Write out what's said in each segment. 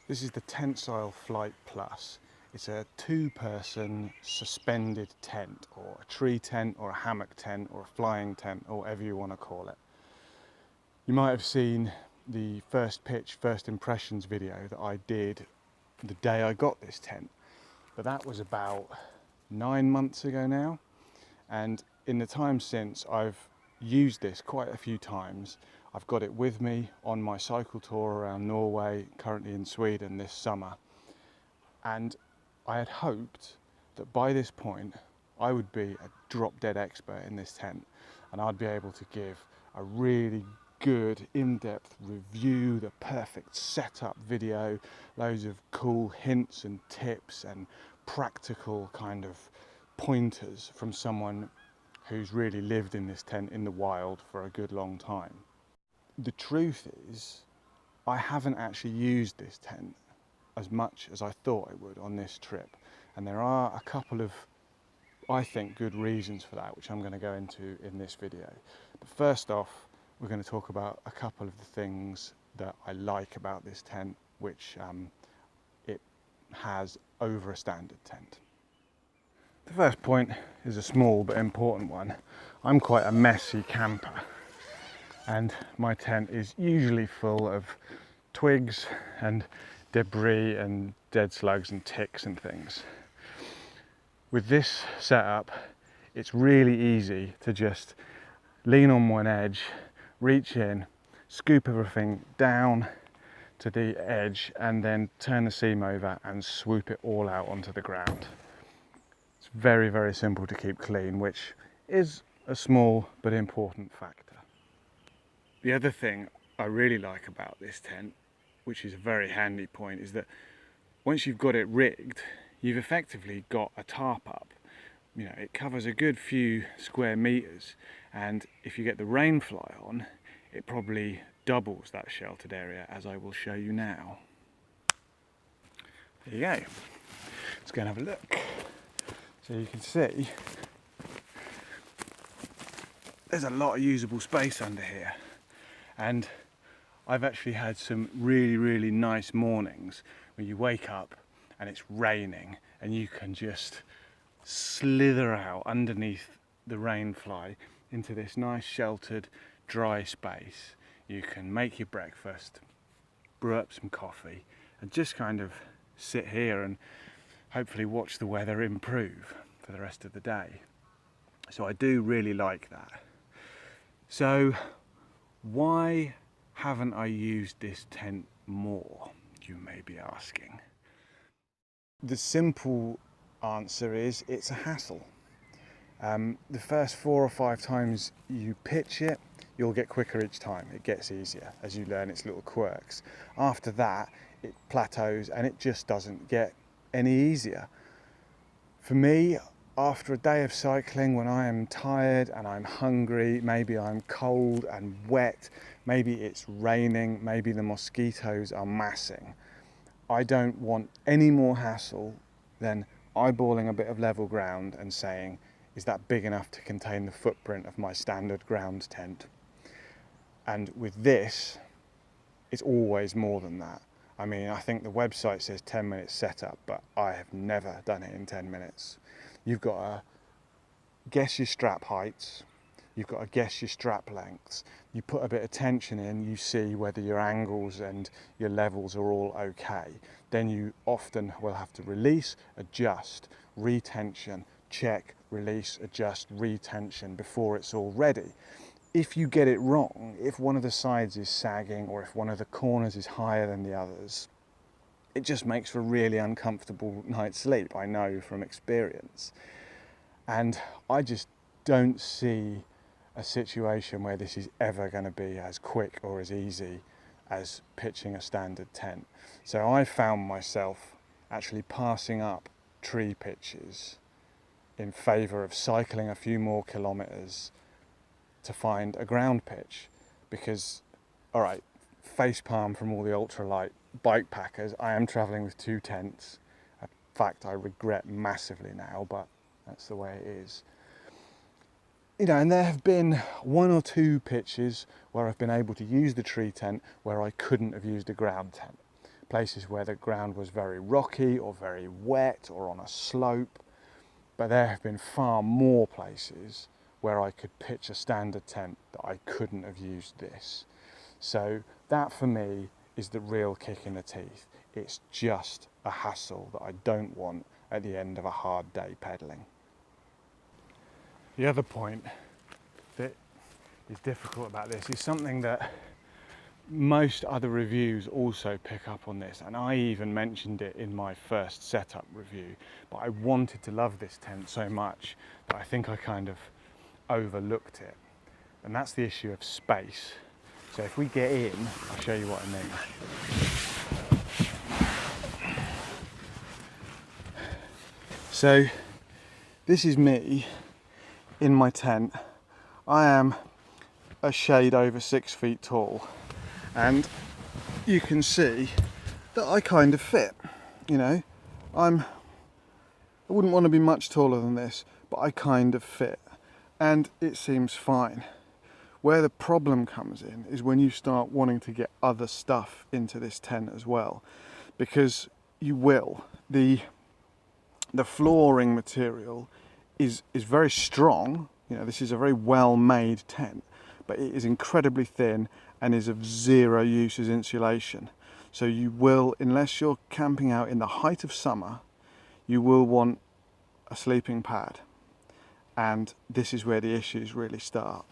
This is the Tentsile Flite Plus. It's a two-person suspended tent, or a tree tent, or a hammock tent, or a flying tent, or whatever you want to call it. You might have seen the first pitch, first impressions video that I did the day I got this tent, but that was about 9 months ago now, and in the time since I've used this quite a few times. I've got it with me on my cycle tour around Norway, currently in Sweden this summer, and I had hoped that by this point I would be a drop-dead expert in this tent, and I'd be able to give a really good in-depth review, the perfect setup video, loads of cool hints and tips and practical kind of pointers from someone who's really lived in this tent in the wild for a good long time. The truth is, I haven't actually used this tent as much as I thought I would on this trip, and there are a couple of, I think, good reasons for that, which I'm going to go into in this video. But first off, we're going to talk about a couple of the things that I like about this tent, which it has over a standard tent. The first point is a small but important one. I'm quite a messy camper, and my tent is usually full of twigs and debris and dead slugs and ticks and things. With this setup, it's really easy to just lean on one edge, reach in, scoop everything down to the edge, and then turn the seam over and swoop it all out onto the ground. It's very, very simple to keep clean, which is a small but important factor. The other thing I really like about this tent, which is a very handy point, is that once you've got it rigged, you've effectively got a tarp up. You know, it covers a good few square meters, and if you get the rain fly on, it probably doubles that sheltered area, as I will show you now. There you go. Let's go and have a look. So you can see there's a lot of usable space under here, and I've actually had some really nice mornings where you wake up and it's raining and you can just slither out underneath the rain fly into this nice sheltered dry space. You can make your breakfast, brew up some coffee, and just kind of sit here and hopefully watch the weather improve for the rest of the day. So I do really like that. So why haven't I used this tent more, you may be asking? The simple answer is it's a hassle. The first 4 or 5 times you pitch it, you'll get quicker each time. It gets easier as you learn its little quirks. After that, it plateaus and it just doesn't get any easier. For me, after a day of cycling, when I am tired and I'm hungry, maybe I'm cold and wet, maybe it's raining, maybe the mosquitoes are massing, I don't want any more hassle than eyeballing a bit of level ground and saying, is that big enough to contain the footprint of my standard ground tent? And with this, it's always more than that. I mean, I think the website says 10 minutes setup, but I have never done it in 10 minutes. You've got to guess your strap heights, you've got to guess your strap lengths, you put a bit of tension in, you see whether your angles and your levels are all okay. Then you often will have to release, adjust, retension, check, release, adjust, retension before it's all ready. If you get it wrong, if one of the sides is sagging or if one of the corners is higher than the others, it just makes for a really uncomfortable night's sleep, I know from experience. And I just don't see a situation where this is ever going to be as quick or as easy as pitching a standard tent. So I found myself actually passing up tree pitches in favour of cycling a few more kilometres to find a ground pitch, because, all right, facepalm from all the ultralight bike packers, I am travelling with 2 tents. A fact I regret massively now, but that's the way it is. You know, and there have been 1 or 2 pitches where I've been able to use the tree tent where I couldn't have used a ground tent. places where the ground was very rocky or very wet or on a slope, but there have been far more places where I could pitch a standard tent that I couldn't have used this. So that for me is the real kick in the teeth. It's just a hassle that I don't want at the end of a hard day pedalling. The other point that is difficult about this is something that most other reviews also pick up on this, and I even mentioned it in my first setup review, but I wanted to love this tent so much that I think I kind of overlooked it, and that's the issue of space. So if we get in, I'll show you what I mean. So this is me in my tent. I am a shade over 6 feet tall, and you can see that I kind of fit, you know. I wouldn't want to be much taller than this, but I kind of fit, and it seems fine. Where the problem comes in is when you start wanting to get other stuff into this tent as well, because you will. The flooring material is very strong. You know, this is a very well-made tent, but it is incredibly thin and is of zero use as insulation. So you will, unless you're camping out in the height of summer, you will want a sleeping pad, and this is where the issues really start.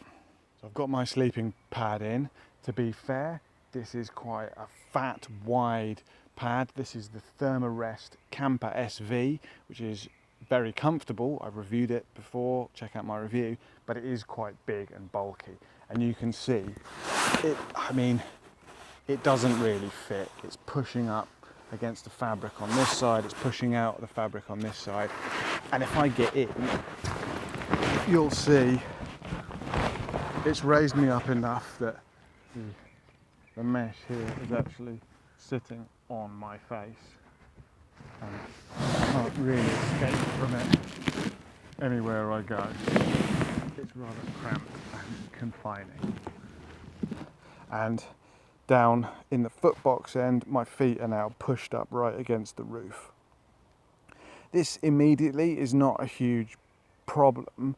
So I've got my sleeping pad in. To be fair, this is quite a fat, wide pad. This is the Thermarest Camper SV, which is very comfortable. I've reviewed it before, check out my review, but it is quite big and bulky. And you can see, it doesn't really fit. It's pushing up against the fabric on this side, it's pushing out the fabric on this side. And if I get in, you'll see it's raised me up enough that the mesh here is actually sitting on my face, and I can't really escape from it anywhere I go. It's rather cramped and confining. And down in the footbox end, my feet are now pushed up right against the roof. This immediately is not a huge problem.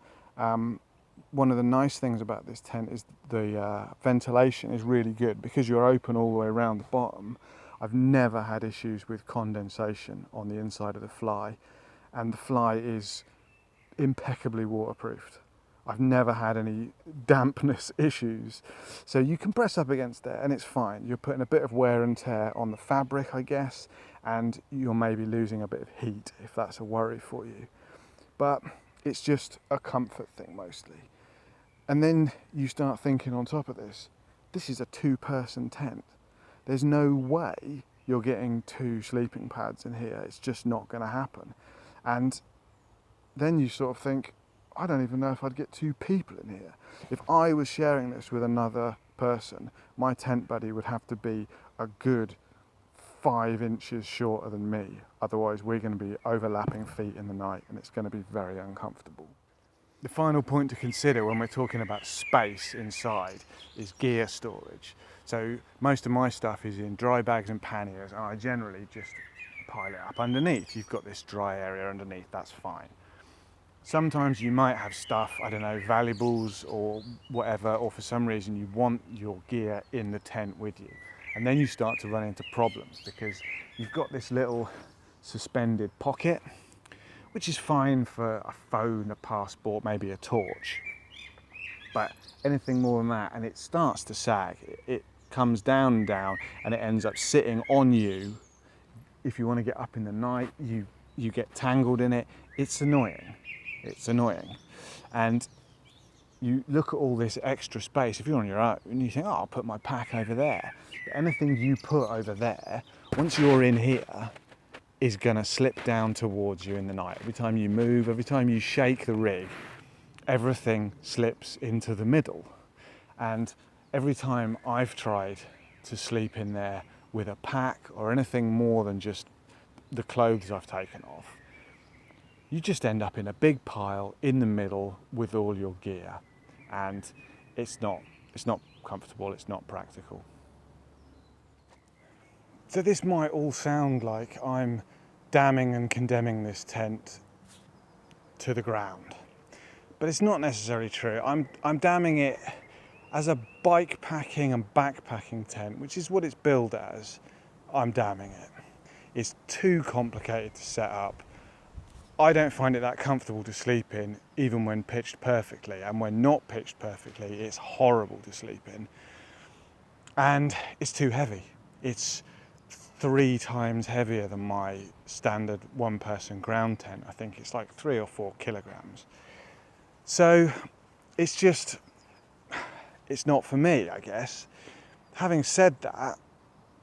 One of the nice things about this tent is the ventilation is really good because you're open all the way around the bottom. I've never had issues with condensation on the inside of the fly, and the fly is impeccably waterproofed. I've never had any dampness issues. So you can press up against there and it's fine. You're putting a bit of wear and tear on the fabric, I guess, and you're maybe losing a bit of heat if that's a worry for you. But it's just a comfort thing mostly. And then you start thinking on top of this, this is a 2-person tent. There's no way you're getting 2 sleeping pads in here. It's just not going to happen. And then you sort of think, I don't even know if I'd get 2 people in here. If I was sharing this with another person, my tent buddy would have to be a good 5 inches shorter than me. Otherwise, we're going to be overlapping feet in the night, and it's going to be very uncomfortable. The final point to consider when we're talking about space inside is gear storage. So most of my stuff is in dry bags and panniers, and I generally just pile it up underneath. You've got this dry area underneath, that's fine. Sometimes you might have stuff, I don't know, valuables or whatever, or for some reason you want your gear in the tent with you. And then you start to run into problems because you've got this little suspended pocket, which is fine for a phone, a passport, maybe a torch. But anything more than that, and it starts to sag. It comes down and down, and it ends up sitting on you. If you want to get up in the night, you get tangled in it. It's annoying. It's annoying. And you look at all this extra space. If you're on your own, you think, oh, I'll put my pack over there. But anything you put over there, once you're in here, is gonna slip down towards you in the night. Every time you move, every time you shake the rig, everything slips into the middle. And every time I've tried to sleep in there with a pack or anything more than just the clothes I've taken off, you just end up in a big pile in the middle with all your gear, and it's not comfortable, it's not practical. So this might all sound like I'm damning and condemning this tent to the ground, but it's not necessarily true. I'm damning it as a bike packing and backpacking tent, which is what it's billed as. I'm damning it. It's too complicated to set up. I don't find it that comfortable to sleep in, even when pitched perfectly, and when not pitched perfectly, it's horrible to sleep in. And it's too heavy. It's 3 times heavier than my standard one-person ground tent. I think it's like 3 or 4 kilograms. So it's not for me, I guess. Having said that,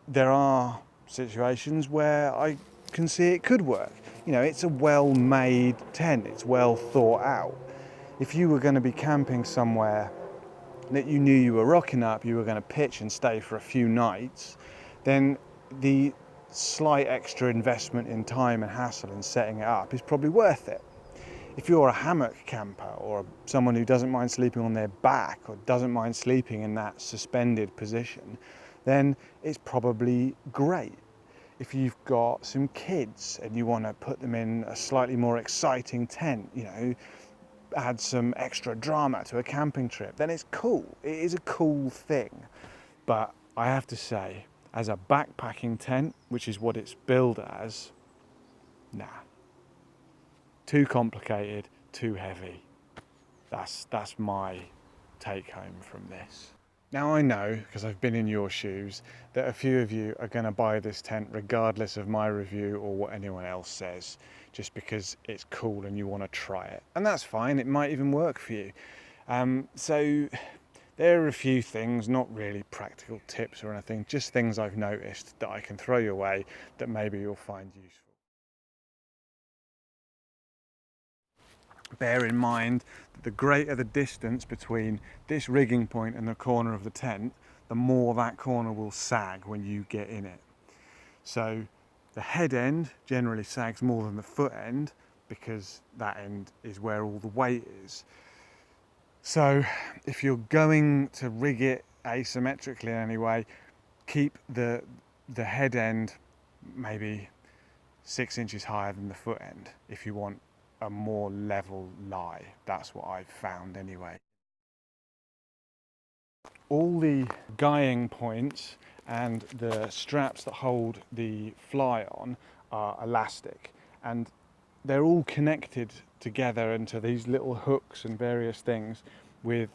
there are situations where I can see it could work. You know, it's a well-made tent, it's well thought out. If you were going to be camping somewhere that you knew you were rocking up, you were going to pitch and stay for a few nights, then the slight extra investment in time and hassle in setting it up is probably worth it. If you're a hammock camper or someone who doesn't mind sleeping on their back or doesn't mind sleeping in that suspended position, then it's probably great. If you've got some kids and you want to put them in a slightly more exciting tent, you know, add some extra drama to a camping trip, then it's cool. It is a cool thing. But I have to say, as a backpacking tent, which is what it's billed as, nah. Too complicated, too heavy. That's my take home from this. Now I know, because I've been in your shoes, that a few of you are going to buy this tent regardless of my review or what anyone else says, just because it's cool and you want to try it. And that's fine, it might even work for you. So there are a few things, not really practical tips or anything, just things I've noticed that I can throw your way that maybe you'll find useful. Bear in mind that the greater the distance between this rigging point and the corner of the tent, the more that corner will sag when you get in it. So the head end generally sags more than the foot end because that end is where all the weight is. So if you're going to rig it asymmetrically in any way, keep the head end maybe 6 inches higher than the foot end if you want a more level lie. That's what I've found anyway. All the guying points and the straps that hold the fly on are elastic, and they're all connected together into these little hooks and various things with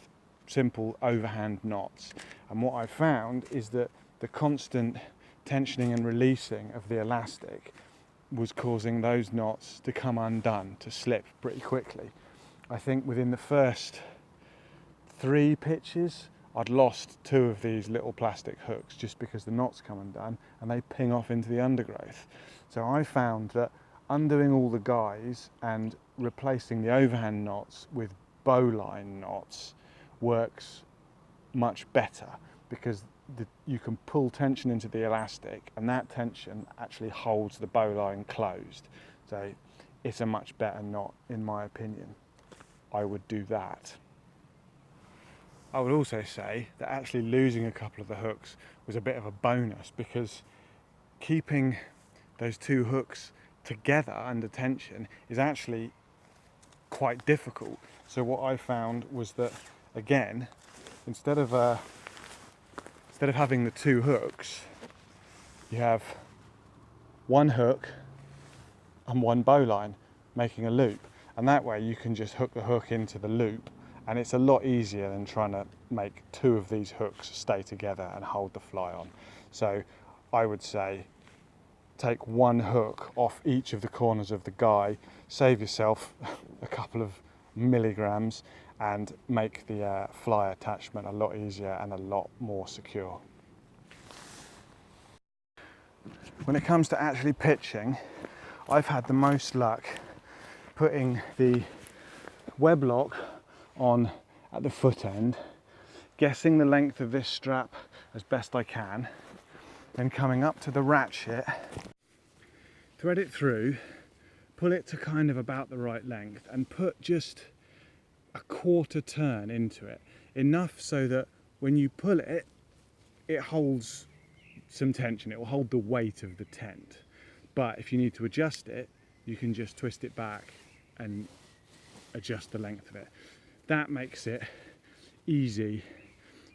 simple overhand knots. And what I've found is that the constant tensioning and releasing of the elastic was causing those knots to come undone, to slip pretty quickly. I think within the first 3 pitches, I'd lost 2 of these little plastic hooks just because the knots come undone and they ping off into the undergrowth. So I found that undoing all the guys and replacing the overhand knots with bowline knots works much better, because you can pull tension into the elastic and that tension actually holds the bowline closed. So it's a much better knot in my opinion. I would do that. I would also say that actually losing a couple of the hooks was a bit of a bonus, because keeping those 2 hooks together under tension is actually quite difficult. So what I found was that, again, instead of having the 2 hooks, you have 1 hook and 1 bowline making a loop, and that way you can just hook the hook into the loop, and it's a lot easier than trying to make 2 of these hooks stay together and hold the fly on. So I would say take 1 hook off each of the corners of the guy, save yourself a couple of milligrams, and make the fly attachment a lot easier and a lot more secure. When it comes to actually pitching, I've had the most luck putting the web lock on at the foot end, guessing the length of this strap as best I can, then coming up to the ratchet, thread it through, pull it to kind of about the right length, and put just a 1/4 turn into it, enough so that when you pull it, it holds some tension. It will hold the weight of the tent. But if you need to adjust it, you can just twist it back and adjust the length of it. That makes it easy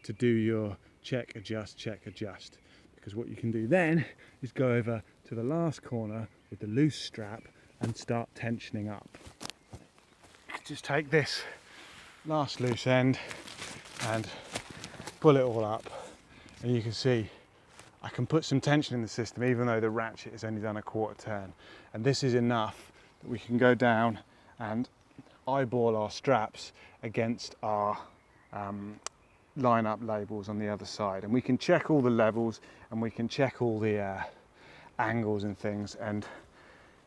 to do your check, adjust, because what you can do then is go over to the last corner with the loose strap and start tensioning up. Just take this last loose end and pull it all up, and you can see I can put some tension in the system even though the ratchet has only done a quarter turn, and this is enough that we can go down and eyeball our straps against our line-up labels on the other side, and we can check all the levels and we can check all the angles and things and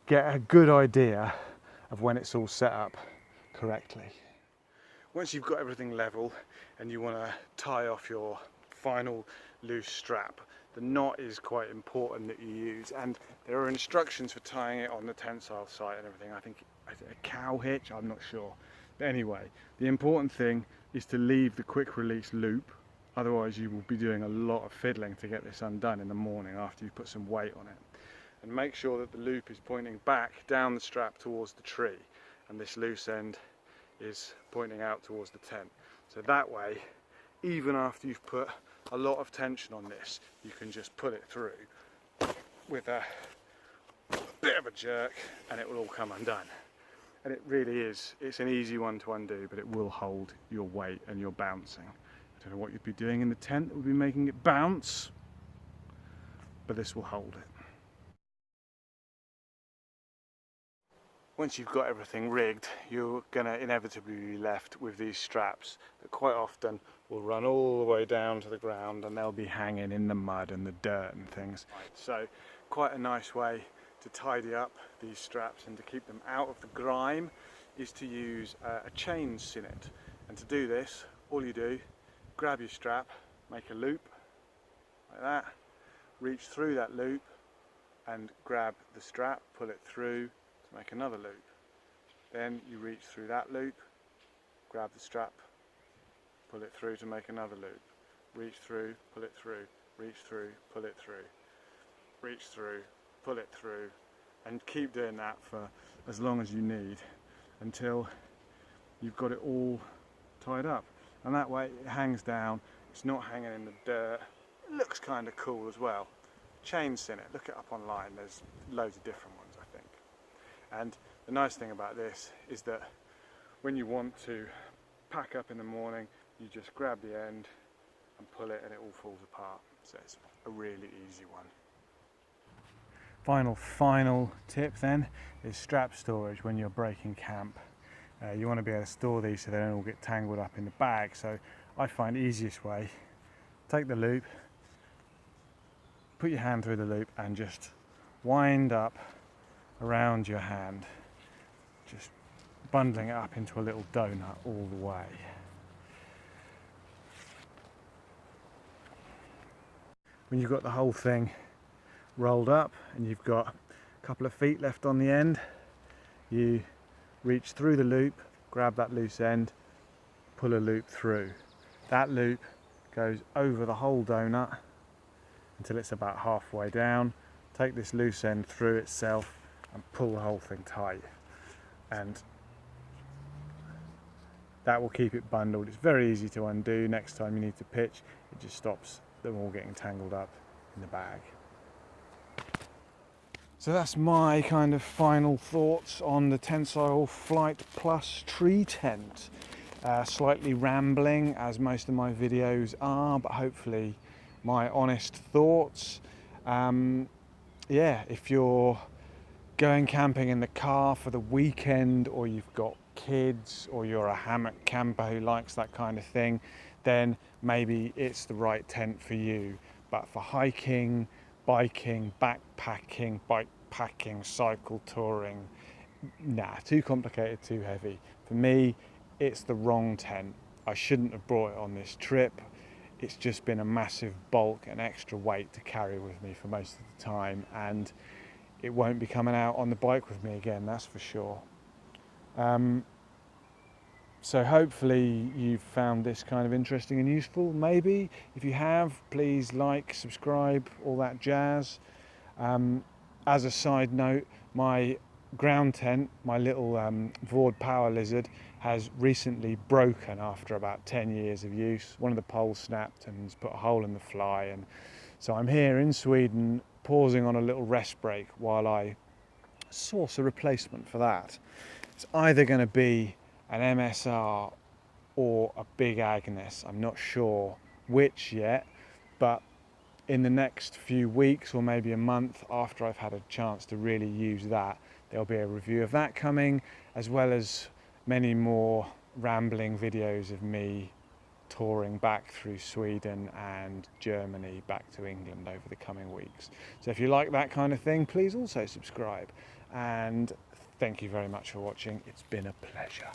get a good idea of when it's all set up correctly. Once you've got everything level and you want to tie off your final loose strap, the knot is quite important that you use, and there are instructions for tying it on the Tentsile site and everything. I think a cow hitch, I'm not sure. But anyway, the important thing is to leave the quick release loop, otherwise you will be doing a lot of fiddling to get this undone in the morning after you put some weight on it. And make sure that the loop is pointing back down the strap towards the tree, and this loose end is pointing out towards the tent. So that way, even after you've put a lot of tension on this, you can just pull it through with a bit of a jerk and it will all come undone. And it really is, it's an easy one to undo, but it will hold your weight and your bouncing. I don't know what you'd be doing in the tent that would be making it bounce, but this will hold it. Once you've got everything rigged, you're going to inevitably be left with these straps that quite often will run all the way down to the ground, and they'll be hanging in the mud and the dirt and things. So quite a nice way to tidy up these straps and to keep them out of the grime is to use a chain Sinnott. And to do this, all you do, grab your strap, make a loop like that, reach through that loop and grab the strap, pull it through to make another loop. Then you reach through that loop, grab the strap, pull it through to make another loop. Reach through, pull it through, reach through, pull it through, reach through, pull it through, and keep doing that for as long as you need until you've got it all tied up. And that way it hangs down, it's not hanging in the dirt. It looks kind of cool as well. Chain Sinnott, look it up online, there's loads of different ones I think. And the nice thing about this is that when you want to pack up in the morning, you just grab the end and pull it and it all falls apart. So it's a really easy one. Final tip then is strap storage when you're breaking camp. You want to be able to store these so they don't all get tangled up in the bag. So I find the easiest way, take the loop, put your hand through the loop and just wind up around your hand, just bundling it up into a little donut all the way. When you've got the whole thing rolled up and you've got a couple of feet left on the end, you reach through the loop, grab that loose end, pull a loop through. That loop goes over the whole donut until it's about halfway down. Take this loose end through itself and pull the whole thing tight, and that will keep it bundled. It's very easy to undo. Next time you need to pitch, it just stops them all getting tangled up in the bag. So that's my kind of final thoughts on the Tentsile Flite Plus tree tent. Slightly rambling as most of my videos are, but hopefully my honest thoughts. Yeah, if you're going camping in the car for the weekend, or you've got kids, or you're a hammock camper who likes that kind of thing, then maybe it's the right tent for you. But for hiking, biking, backpacking, cycle touring, nah, too complicated, too heavy. For me, it's the wrong tent. I shouldn't have brought it on this trip. It's just been a massive bulk and extra weight to carry with me for most of the time, and it won't be coming out on the bike with me again, that's for sure. So hopefully you've found this kind of interesting and useful. Maybe if you have, please like, subscribe, all that jazz. As a side note, my ground tent, my little Vord Power Lizard, has recently broken after about 10 years of use. One of the poles snapped and it's put a hole in the fly, and so I'm here in Sweden pausing on a little rest break while I source a replacement for that. It's either going to be an MSR or a big Agnes. I'm not sure which yet, but in the next few weeks or maybe a month after I've had a chance to really use that, there'll be a review of that coming, as well as many more rambling videos of me touring back through Sweden and Germany back to England over the coming weeks. So if you like that kind of thing, please also subscribe, and thank you very much for watching. It's been a pleasure.